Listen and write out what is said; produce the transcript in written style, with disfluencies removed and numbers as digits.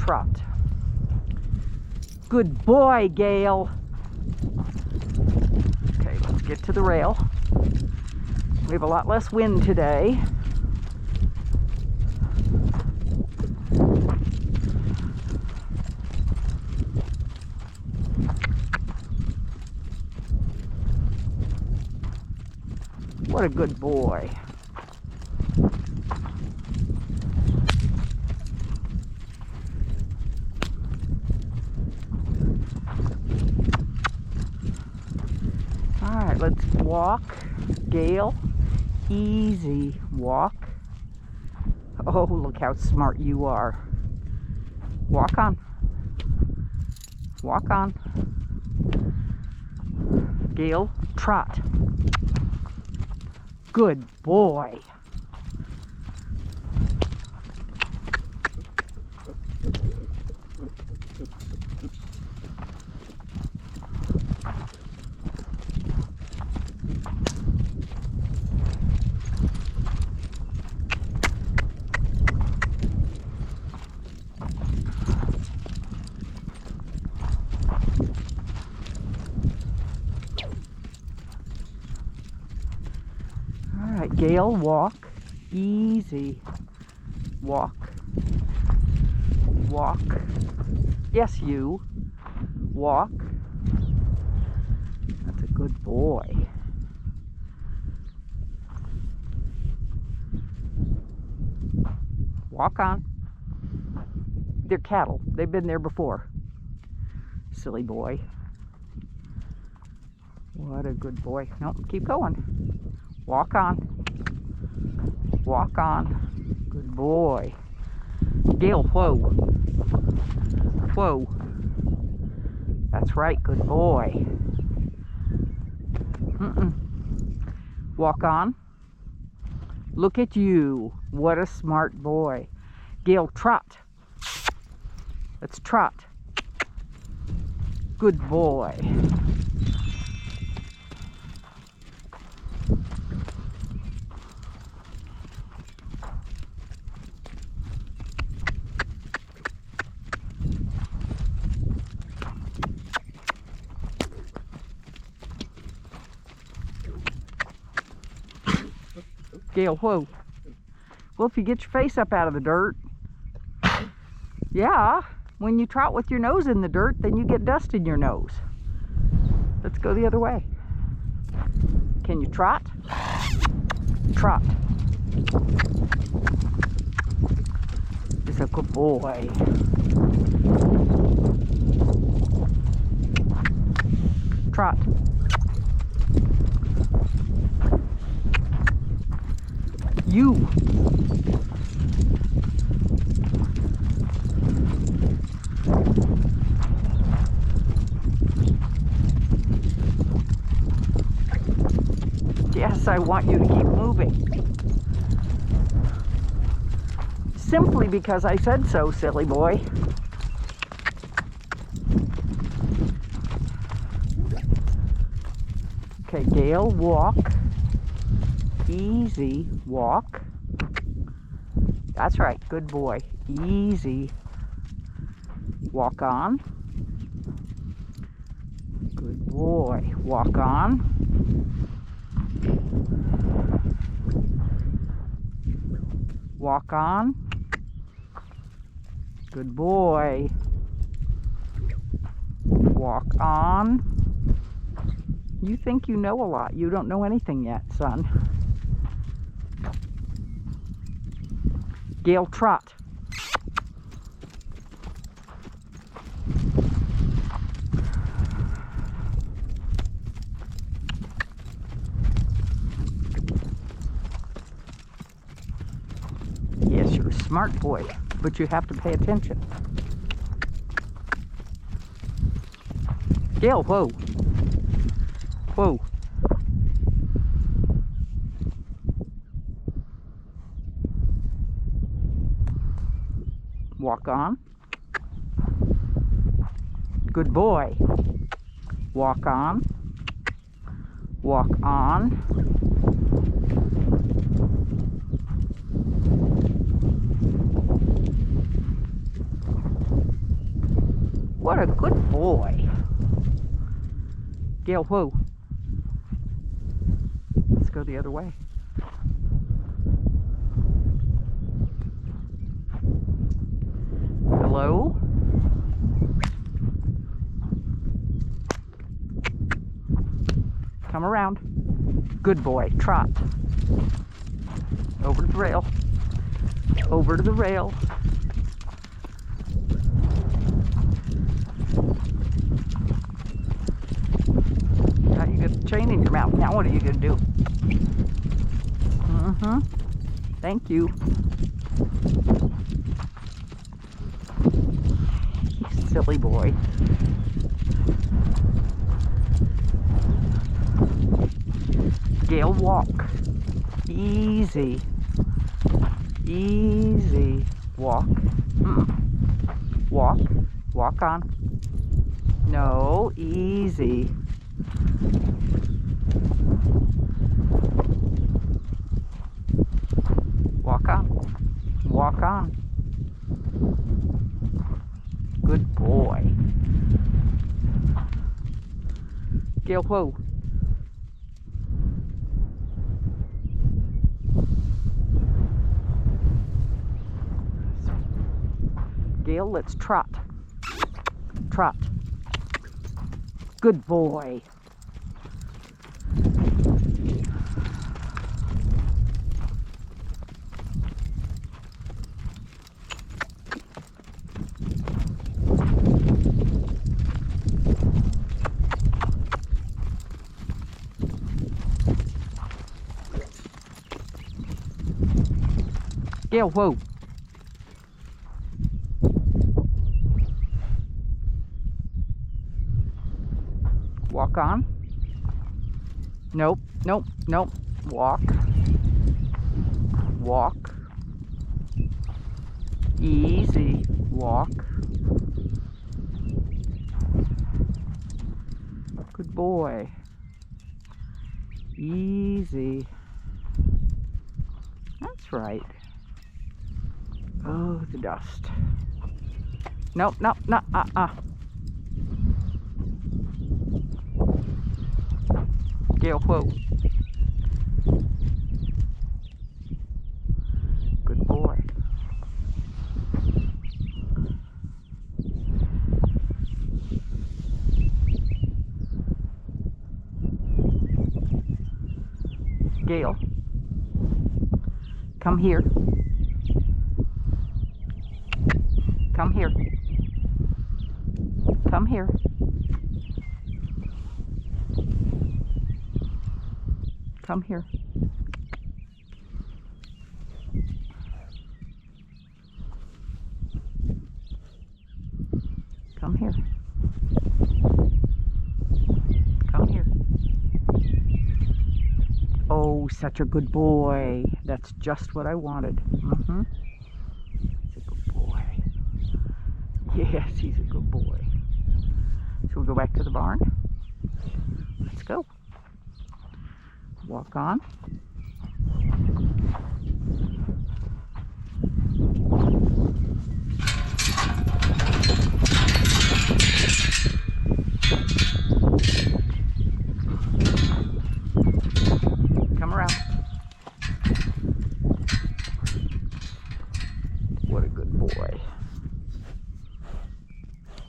trot. Good boy, Gale. Okay, let's get to the rail. We have a lot less wind today. What a good boy. All right, let's walk. Gale, easy walk. Oh, look how smart you are. Walk on. Walk on. Gale, trot. Good boy. All right, Gale, walk. Easy. Walk. Walk. Yes, you. Walk. That's a good boy. Walk on. They're cattle. They've been there before. Silly boy. What a good boy. Nope, keep going. Walk on. Walk on. Good boy. Gale, whoa. Whoa. That's right, good boy. Walk on. Look at you. What a smart boy. Gale, trot. Let's trot. Good boy. Gale, whoa. Well, if you get your face up out of the dirt, yeah, when you trot with your nose in the dirt, then you get dust in your nose. Let's go the other way. Can you trot? Trot. It's a good boy. Trot. You. Yes, I want you to keep moving. Simply because I said so, silly boy. Okay, Gale, walk. Easy, walk. That's right, good boy. Easy. Walk on. Good boy. Walk on. Walk on. Good boy. Walk on. You think you know a lot. You don't know anything yet, son. Gale, trot. Yes, you're a smart boy, but you have to pay attention. Gale, whoa. Whoa. Walk on. Good boy. Walk on. Walk on. What a good boy. Gale, whoa. Let's go the other way. Hello? Come around. Good boy. Trot. Over to the rail. Over to the rail. Now you got the chain in your mouth. Now what are you going to do? Mm-hmm. Thank you. You silly boy. Gale, walk. Easy. Easy. Walk. Walk. Walk on. No, easy. Walk on. Walk on. Good boy. Gale, whoa. Gale, let's trot. Trot. Good boy. Gale, whoa. Walk on. Nope, nope, nope. Walk. Walk. Easy. Walk. Good boy. Easy. That's right. Oh, the dust. Nope, nope, no, Gale, whoa. Good boy. Gale, come here. Come here. Come here. Come here. Come here. Come here. Oh, such a good boy. That's just what I wanted. Mm-hmm. He's a good boy. Yes, he's a good boy. Shall we go back to the barn? Let's go. Walk on. Come around. What a good boy.